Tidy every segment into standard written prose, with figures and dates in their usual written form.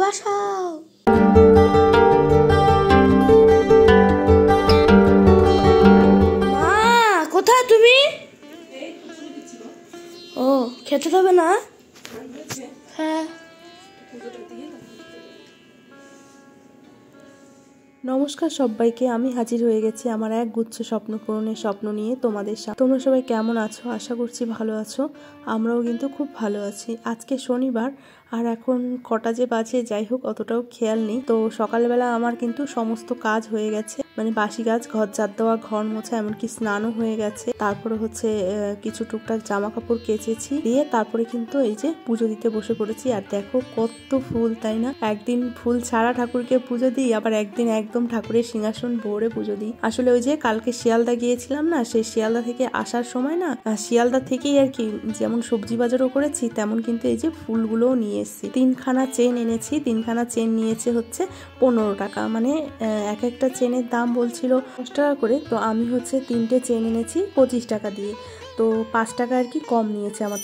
বাসাও মা, কোথায় তুমি? ও, খেতে হবে না? হ্যাঁ। নমস্কার সবাইকে, আমি হাজির হয়ে গেছি আমার এক গুচ্ছ স্বপ্ন পূরণের স্বপ্ন নিয়ে তোমাদের সাথে। তোমরা সবাই কেমন আছো? আশা করছি ভালো আছো। আমরাও কিন্তু খুব ভালো আছি। আজকে শনিবার, আর এখন কটা যে বাজে যাই হোক অতটাও খেয়াল নেই। তো সকালবেলা আমার কিন্তু সমস্ত কাজ হয়ে গেছে, মানে বাসি কাজ, ঘর ঝাড় দেওয়া, ঘর মোছা, এমনকি স্নানও হয়ে গেছে। তারপরে হচ্ছে কিছু টুকটাক জামা কাপড় কেচেছি, দিয়ে তারপরে কিন্তু এই যে পুজো দিতে বসে পড়েছি। আর দেখো কত ফুল, তাই না? একদিন ফুল ছাড়া ঠাকুরকে পুজো দিই, আবার একদিন একদম ঠাকুরের সিংহাসন ভরে পুজো দিই। আসলে ওই যে কালকে শিয়ালদা গিয়েছিলাম না, সেই শিয়ালদা থেকে আসার সময় না, শিয়ালদা থেকেই আর কি যেমন সবজি বাজারও করেছি, তেমন কিন্তু এই যে ফুলগুলোও নিয়ে এসেছি। 3খানা চেন এনেছি, 3খানা চেন নিয়েছে হচ্ছে 15 টাকা, মানে এক একটা চেনের দাম বলছিল 10 টাকা করে। তো আমি হচ্ছে 3টে চেন এনেছি 25 টাকা দিয়ে, তো 5 টাকা আর কি কম নিয়েছে আমার।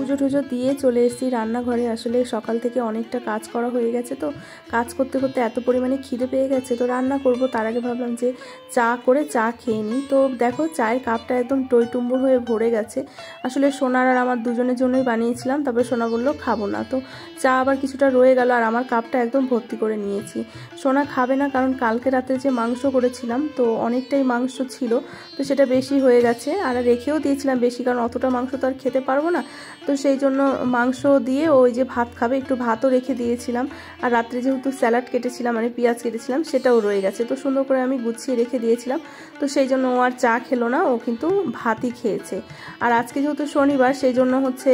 পুজো টুজো দিয়ে চলে এসেছি রান্নাঘরে। আসলে সকাল থেকে অনেকটা কাজ করা হয়ে গেছে, তো কাজ করতে করতে এত পরিমাণে খিদে পেয়ে গেছে, তো রান্না করব তার আগে ভাবলাম যে চা করে চা খেয়ে নিই। তো দেখো চায়ের কাপটা একদম টইটুম্বুর হয়ে ভরে গেছে। আসলে সোনার আর আমার দুজনের জন্যই বানিয়েছিলাম, তারপরে সোনা বললো খাবো না, তো চা আবার কিছুটা রয়ে গেল, আর আমার কাপটা একদম ভর্তি করে নিয়েছি। সোনা খাবে না, কারণ কালকে রাতে যে মাংস করেছিলাম তো অনেকটাই মাংস ছিল, তো সেটা বেশি হয়ে গেছে, আর রেখেও দিয়েছিলাম বেশি, কারণ অতটা মাংস তো আর খেতে পারবো না। তো সেই জন্য মাংস দিয়ে ওই যে ভাত খাবে, একটু ভাতও রেখে দিয়েছিলাম। আর রাত্রে যেহেতু স্যালাড কেটেছিলাম, মানে পেঁয়াজ কেটেছিলাম, সেটাও রয়ে গেছে, তো সুন্দর করে আমি গুছিয়ে রেখে দিয়েছিলাম। তো সেই জন্য ও আর চা খেলো না, ও কিন্তু ভাতই খেয়েছে। আর আজকে যেহেতু শনিবার, সেই জন্য হচ্ছে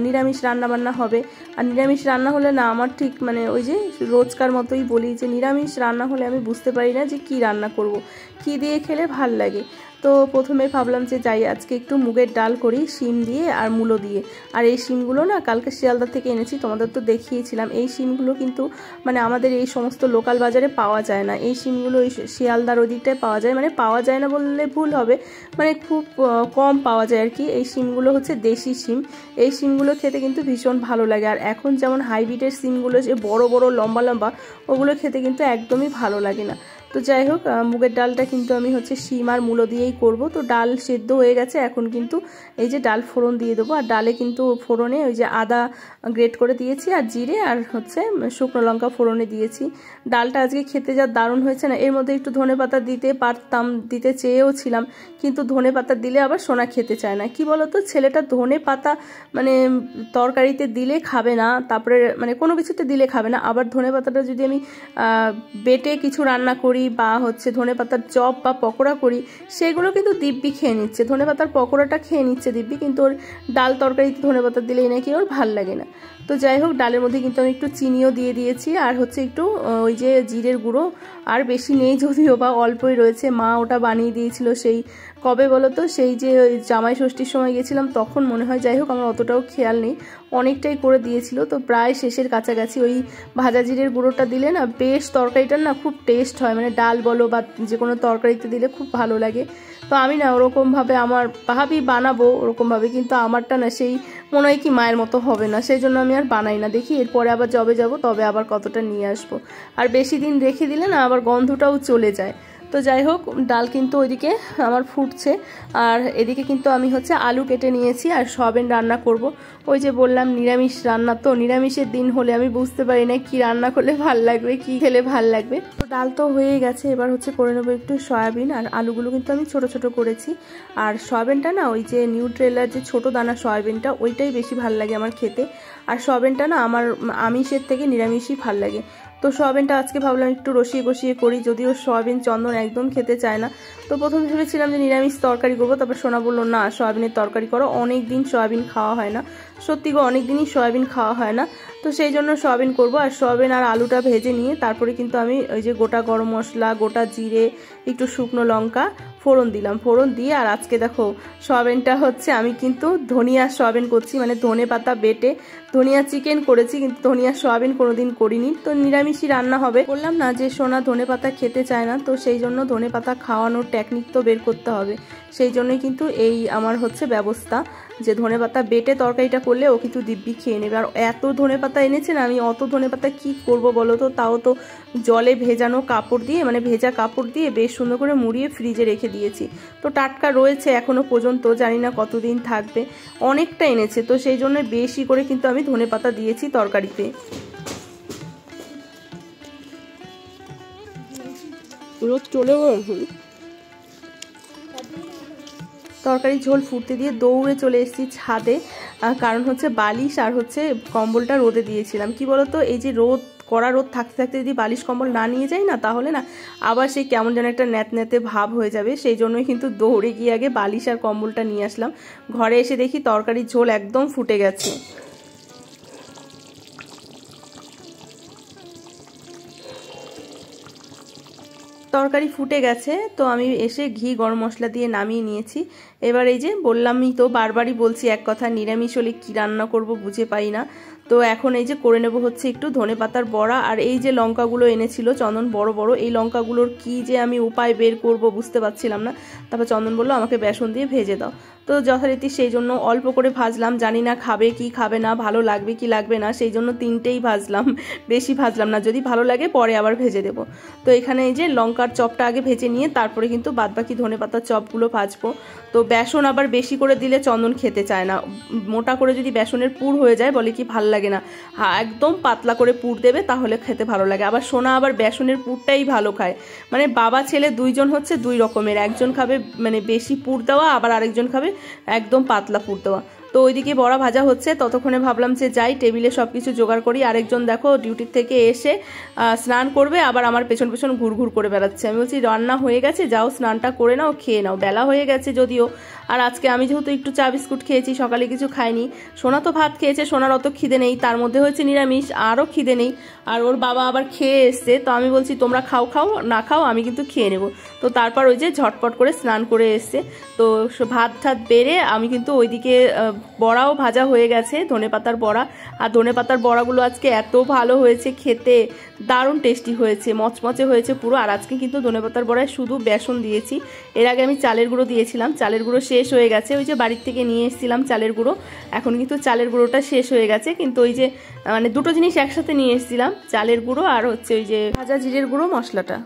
নিরামিষ রান্নাবান্না হবে। আর নিরামিষ রান্না হলে না আমার ঠিক মানে ওই যে রোজকার মতোই বলি যে নিরামিষ রান্না হলে আমি বুঝতে পারি না যে কি রান্না করব, কি দিয়ে খেলে ভাল লাগে। তো প্রথমে ভাবলাম যে যাই আজকে একটু মুগের ডাল করি, শিম দিয়ে আর মূলো দিয়ে। আর এই শিমগুলো না কালকে শিয়ালদা থেকে এনেছি, তোমাদের তো দেখিয়েছিলাম। এই শিমগুলো কিন্তু মানে আমাদের এই সমস্ত লোকাল বাজারে পাওয়া যায় না। এই শিমগুলো এই শিয়ালদার ওদিকটায় পাওয়া যায়, মানে পাওয়া যায় না বললে ভুল হবে, মানে খুব কম পাওয়া যায় আর কি। এই শিমগুলো হচ্ছে দেশি শিম। এই শিমগুলো খেতে কিন্তু ভীষণ ভালো লাগে। আর এখন যেমন হাইব্রিডের শিমগুলো যে বড় বড় লম্বা লম্বা, ওগুলো খেতে কিন্তু একদমই ভালো লাগে না। তো যাই হোক, মুগের ডালটা কিন্তু আমি হচ্ছে শিম আর মূলো দিয়েই করব। তো ডাল সেদ্ধ হয়ে গেছে, এখন কিন্তু এই যে ডাল ফোড়ন দিয়ে দেবো। আর ডালে কিন্তু ফোড়নে ওই যে আদা গ্রেট করে দিয়েছি, আর জিরে আর হচ্ছে শুকনো লঙ্কা ফোড়নে দিয়েছি। ডালটা আজকে খেতে যা দারুণ হয়েছে না, এর মধ্যে একটু ধনেপাতা দিতে পারতাম, দিতে চেয়েও ছিলাম, কিন্তু ধনেপাতা দিলে আবার সোনা খেতে চায় না। কি বলতো, ছেলেটা ধনেপাতা মানে তরকারিতে দিলে খাবে না, তারপরে মানে কোনো কিছুতে দিলে খাবে না। আবার ধনেপাতাটা যদি আমি বেটে কিছু রান্না করি বা হচ্ছে ধনেপাতার চপ বা পকোড়া করি, সেগুলো কিন্তু দিব্যি খেয়ে নিচ্ছে। ধনেপাতার পকোড়াটা খেয়ে নিচ্ছে দিব্যি, কিন্তু ওর ডাল তরকারিতে ধনেপাতা দিলেই নাকি ওর ভাল লাগে না। তো যাই হোক, ডালের মধ্যে কিন্তু আমি একটু চিনিও দিয়ে দিয়েছি, আর হচ্ছে একটু ওই যে জিরের গুঁড়ো, আর বেশি নেই যদিও বা অল্পই রয়েছে, মা ওটা বানিয়ে দিয়েছিল সেই কবে বলো তো, সেই যে জামাই ষষ্ঠীর সময় গেছিলাম তখন মনে হয়। যাই হোক, আমার অতটাও খেয়াল নেই, অনেকটাই করে দিয়েছিল। তো প্রায় শেষের কাছাকাছি। ওই ভাজা জিরের গুঁড়োটা দিলে না বেশ তরকারিটার না খুব টেস্ট হয়, মানে ডাল বলো বা যে কোনো তরকারিতে দিলে খুব ভালো লাগে। তো আমি না ওরকমভাবে আমার ভাবি বানাবো ওরকমভাবে, কিন্তু আমারটা না সেই মনে হয় কি মায়ের মতো হবে না, সেই জন্য আমি আর বানাই না। দেখি এরপরে আবার যবে যাব তবে আবার কতটা নিয়ে আসবো। আর বেশি দিন রেখে দিলে না আবার গন্ধটাও চলে যায়। তো যাই হোক, ডাল কিন্তু ওইদিকে আমার ফুটছে, আর এদিকে কিন্তু আমি হচ্ছে আলু কেটে নিয়েছি আর সয়াবিন রান্না করব। ওই যে বললাম নিরামিষ রান্না, তো নিরামিষের দিন হলে আমি বুঝতে পারি না কি রান্না করলে ভাল লাগবে, কি খেলে ভাল লাগবে। তো ডাল তো হয়ে গেছে, এবার হচ্ছে করে নেবো একটু সয়াবিন। আর আলুগুলো কিন্তু আমি ছোট ছোট করেছি। আর সয়াবিনটা না ওই যে নিউট্রেলার যে ছোট দানা সয়াবিনটা, ওইটাই বেশি ভাল লাগে আমার খেতে। আর সয়াবিনটা না আমার আমিষের থেকে নিরামিষই ভাল লাগে। তো সয়াবিনটা আজকে ভাবলাম একটু রসিয়ে কষিয়ে করি, যদিও সয়াবিন চন্দন একদম খেতে চায় না। তো প্রথমে ভেবেছিলাম যে নিরামিষ তরকারি করবো, তারপর সোনা বললো না সয়াবিনের তরকারি করো, অনেক দিন সয়াবিন খাওয়া হয় না, সত্যি গো অনেক দিনই সয়াবিন খাওয়া হয় না। তো সেই জন্য সয়াবিন করবো, আর সয়াবিন আর আলুটা ভেজে নিয়ে তারপরে কিন্তু আমি ওই যে গোটা গরম মশলা, গোটা জিরে, একটু শুকনো লঙ্কা ফোড়ন দিলাম, ফোড়ন দিয়ে আর আজকে দেখো সয়াবিনটা হচ্ছে আমি কিন্তু ধনিয়া সয়াবিন করছি, মানে ধনে পাতা বেটে ধনিয়া চিকেন করেছি, কিন্তু ধনিয়া সয়াবিন কোনোদিন করিনি। তো নিরামিষই রান্না হবে। বললাম না যে সোনা ধনে পাতা খেতে চায় না, তো সেই জন্য ধনে পাতা খাওয়ানোর টেকনিক তো বের করতে হবে, সেই জন্যই কিন্তু এই আমার হচ্ছে ব্যবস্থা যে ধনে পাতা বেটে তরকারিটা করলে ও কিন্তু দিব্যি খেয়ে নেবে। আর এত ধনে পাতা এনেছে না, আমি অত ধনে পাতা কী করবো বলো তো, তাও তো জলে ভেজানো কাপড় দিয়ে, মানে ভেজা কাপড় দিয়ে বেশ সুন্দর করে মুড়িয়ে ফ্রিজে রেখে দিয়েছি। তো টাটকা রয়েছে এখনো পর্যন্ত, জানি না কতদিন থাকবে, অনেকটা এনেছে, তো সেই জন্য বেশি করে কিন্তু আমি ধনে পাতা দিয়েছি তরকারিতে। রোজ চলে তরকারি ঝোল ফুটতে দিয়ে দৌড়ে চলে এসেছি ছাদে, কারণ হচ্ছে বালিশ আর হচ্ছে কম্বলটা রোদে দিয়েছিলাম। কি বলতো, এই যে রোদ কড়া রোদ থাকতে থাকতে যদি বালিশ কম্বল না নিয়ে যাই না, তাহলে না আবার সেই কেমন যেন একটা ন্যাতে ভাব হয়ে যাবে, সেই জন্যই কিন্তু দৌড়ে গিয়ে আগে বালিশ আর কম্বলটা নিয়ে আসলাম। ঘরে এসে দেখি তরকারির ঝোল একদম ফুটে গেছে। তরকারি ফুটে গেছে, তো আমি এসে ঘি গরম মশলা দিয়ে নামিয়ে নিয়েছি। এবার এই যে বললামই তো, বারবারই বলছি এক কথা, নিরামিষ হলে কী রান্না করব বুঝে পাই না। তো এখন এই যে করে নেব হচ্ছে একটু ধনে পাতার বড়া, আর এই যে লঙ্কাগুলো এনেছিল চন্দন বড় বড়, এই লঙ্কাগুলোর কি যে আমি উপায় বের করব বুঝতে পারছিলাম না। তারপর চন্দন বললো আমাকে বেসন দিয়ে ভেজে দাও, তো যথারীতি সেই জন্য অল্প করে ভাজলাম, জানি না খাবে কি খাবে না, ভালো লাগবে কি লাগবে না, সেই জন্য তিনটেই ভাজলাম, বেশি ভাজলাম না, যদি ভালো লাগে পরে আবার ভেজে দেব। তো এখানে এই যে লঙ্কার চপটা আগে ভেজে নিয়ে তারপরে কিন্তু বাদবাকি ধনে পাতার চপগুলো ভাজবো। তো বেসন আবার বেশি করে দিলে চন্দন খেতে চায় না, মোটা করে যদি বেসনের পুর হয়ে যায় বলে কি ভাল লাগে না, হ্যাঁ একদম পাতলা করে পুর দেবে তাহলে খেতে ভালো লাগে। আবার সোনা আবার বেসনের পুরটাই ভালো খায়, মানে বাবা ছেলে দুইজন হচ্ছে দুই রকমের, একজন খাবে মানে বেশি পুর দেওয়া, আবার আরেকজন খাবে একদম পাতলা পুর দেওয়া। তো ওইদিকে বড়া ভাজা হচ্ছে, ততক্ষণে ভাবলাম যে যাই টেবিলে সব কিছু জোগাড় করি। আরেকজন দেখো ডিউটির থেকে এসে স্নান করবে, আবার আমার পেছন পেছন ঘুরঘুর করে বেড়াচ্ছে। আমি বলছি রান্না হয়ে গেছে, যাও স্নানটা করে নাও, খেয়ে নাও, বেলা হয়ে গেছে যদিও। আর আজকে আমি যেহেতু একটু চা বিস্কুট খেয়েছি, সকালে কিছু খাইনি, সোনা তো ভাত খেয়েছে, সোনার অত খিদে নেই, তার মধ্যে হয়েছে নিরামিষ, আরও খিদে নেই, আর ওর বাবা আবার খেয়ে এসছে। তো আমি বলছি তোমরা খাও খাও, না খাও আমি কিন্তু খেয়ে নেব। তো তারপর ওই যে ঝটপট করে স্নান করে এসছে, তো ভাত ঠাত বেড়ে আমি কিন্তু ওইদিকে বড়াও ভাজা হয়ে গেছে, ধনেপাতার বড়া। আর ধনেপাতার বড়াগুলো আজকে এত ভালো হয়েছে খেতে, দারুণ টেস্টি হয়েছে, মচমচে হয়েছে পুরো। আর আজকে কিন্তু ধনেপাতার বড়ায় শুধু বেসন দিয়েছি, এর আগে আমি চালের গুঁড়ো দিয়েছিলাম, চালের গুঁড়ো শেষ হয়ে গেছে, ওই যে বাড়ির থেকে নিয়ে এসেছিলাম চালের গুঁড়ো, এখন কিন্তু চালের গুঁড়োটা শেষ হয়ে গেছে। কিন্তু ওই যে মানে দুটো জিনিস একসাথে নিয়ে এসেছিলাম, চালের গুঁড়ো আর হচ্ছে ওই যে ভাজা জিরের গুঁড়ো মশলাটা।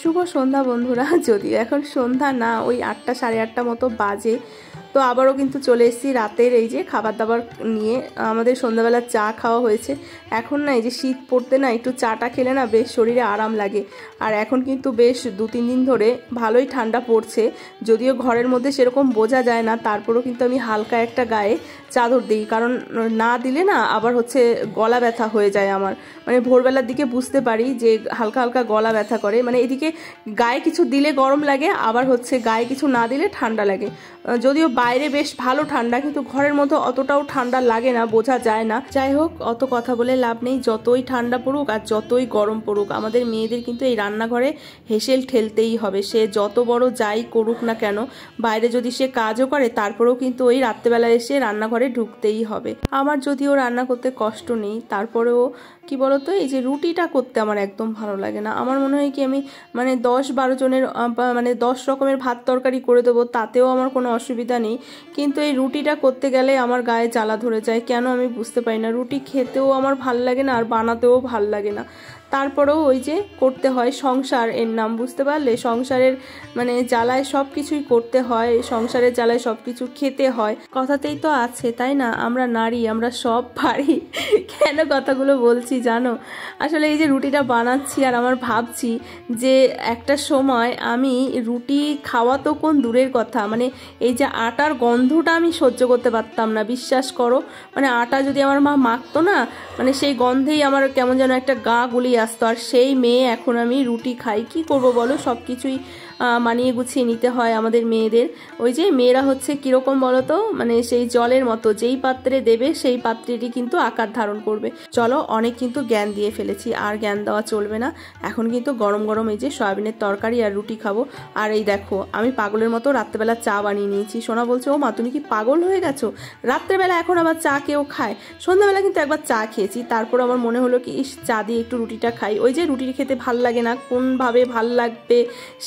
শুভ সন্ধ্যা বন্ধুরা, যদিও এখন সন্ধ্যা না, ওই 8টা সাড়ে 8টা মতো বাজে। তো আবারও কিন্তু চলে এসেছি রাতের এই যে খাবার দাবার নিয়ে। আমাদের সন্ধ্যাবেলা চা খাওয়া হয়েছে। এখন না এই যে শীত পড়তে না একটু চাটা খেলে না বেশ শরীরে আরাম লাগে। আর এখন কিন্তু বেশ 2-3 দিন ধরে ভালোই ঠান্ডা পড়ছে, যদিও ঘরের মধ্যে সেরকম বোঝা যায় না, তারপরেও কিন্তু আমি হালকা একটা গায়ে চাদর দিই, কারণ না দিলে না আবার হচ্ছে গলা ব্যথা হয়ে যায় আমার, মানে ভোরবেলার দিকে বুঝতে পারি যে হালকা হালকা গলা ব্যথা করে, মানে এদিকে গায়ে কিছু দিলে গরম লাগে, আবার হচ্ছে গায়ে কিছু না দিলে ঠান্ডা লাগে। যদিও বাইরে বেশ ভালো ঠান্ডা, কিন্তু ঘরের মধ্যে অতটাও ঠান্ডা লাগে না, বোঝা যায় না। যাই হোক, অত কথা বলে লাভ নেই, যতই ঠান্ডা পড়ুক আর যতই গরম পড়ুক, আমাদের মেয়েদের কিন্তু এই রান্নাঘরে হেসেল ঠেলতেই হবে। সে যত বড় যাই করুক না কেন, বাইরে যদি সে কাজও করে তারপরেও কিন্তু ওই রাত্রেবেলা এসে রান্নাঘরে ঢুকতেই হবে। আমার যদিও রান্না করতে কষ্ট নেই, তারপরেও কি বলতো, এই যে রুটিটা করতে আমার একদম ভালো লাগে না। আমার মনে হয় কি আমি মানে 10-12 জনের মানে 10 রকমের ভাত তরকারি করে দেবো, তাতেও আমার কোনো অসুবিধা নেই, কিন্তু এই রুটিটা করতে গেলে আমার গায়ে জ্বালা ধরে যায়, কেন আমি বুঝতে পারি না। রুটি খেতেও আমার ভাল লাগে না, আর বানাতেও ভাল লাগে না। তারপরেও ওই যে করতে হয়, সংসার এর নাম, বুঝতে পারলে? সংসারের মানে জ্বালায় সব কিছুই করতে হয়, সংসারের জ্বালায় সব কিছু খেতে হয়, কথাতেই তো আছে তাই না? আমরা নারী, আমরা সব পারি। কেন কথাগুলো বলছি জানো? আসলে এই যে রুটিটা বানাচ্ছি আর আমার ভাবছি যে একটা সময় আমি রুটি খাওয়া তো কোন দূরের কথা, মানে এই যে আটার গন্ধটা আমি সহ্য করতে পারতাম না, বিশ্বাস করো। মানে আটা যদি আমার মা মাখতো না, মানে সেই গন্ধেই আমার কেমন যেন একটা গা গুলিয়ে আসতো। আর সেই মেয়ে এখন আমি রুটি খাই, কি করব বলো? সব কিছুই মানিয়ে গুছিয়ে নিতে হয় আমাদের মেয়েদের। ওই যে মেয়েরা হচ্ছে কীরকম বলো তো, মানে সেই জলের মতো, যেই পাত্রে দেবে সেই পাত্রেরই কিন্তু আকার ধারণ করবে। চলো, অনেক কিন্তু জ্ঞান দিয়ে ফেলেছি, আর জ্ঞান দেওয়া চলবে না। এখন কিন্তু গরম গরম এই যে সয়াবিনের তরকারি আর রুটি খাবো। আর এই দেখো, আমি পাগলের মতো রাত্রেবেলা চা বানিয়ে নিয়েছি। সোনা বলছে, ও মা তুমি কি পাগল হয়ে গেছো? রাত্রেবেলা এখন আবার চা কেউ খায়? সন্ধ্যাবেলা কিন্তু একবার চা খেয়েছি, তারপর আমার মনে হলো কি ইস, চা দিয়ে একটু রুটিটা খাই। ওই যে রুটি খেতে ভাল লাগে না, কোনভাবে ভাল লাগবে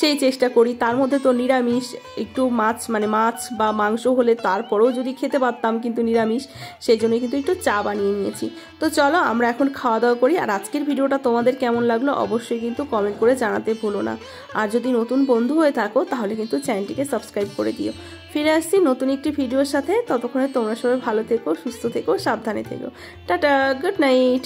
সেই চেষ্টা করি। তার মধ্যে তো নিরামিষ, একটু মাছ মানে মাছ বা মাংস হলে তারপরেও যদি খেতে পারতাম, কিন্তু নিরামিষ, সেই জন্যই কিন্তু একটু চা বানিয়ে নিয়েছি। তো চলো আমরা এখন খাওয়া দাওয়া করি। আর আজকের ভিডিওটা তোমাদের কেমন লাগলো অবশ্যই কিন্তু কমেন্ট করে জানাতে ভুলো না। আর যদি নতুন বন্ধু হয়ে থাকো তাহলে কিন্তু চ্যানেলটিকে সাবস্ক্রাইব করে দিও। ফিরে আসছি নতুন একটি ভিডিওর সাথে, ততক্ষণে তোমরা সবাই ভালো থেকো, সুস্থ থেকো, সাবধানে থেকো। Tata, good night.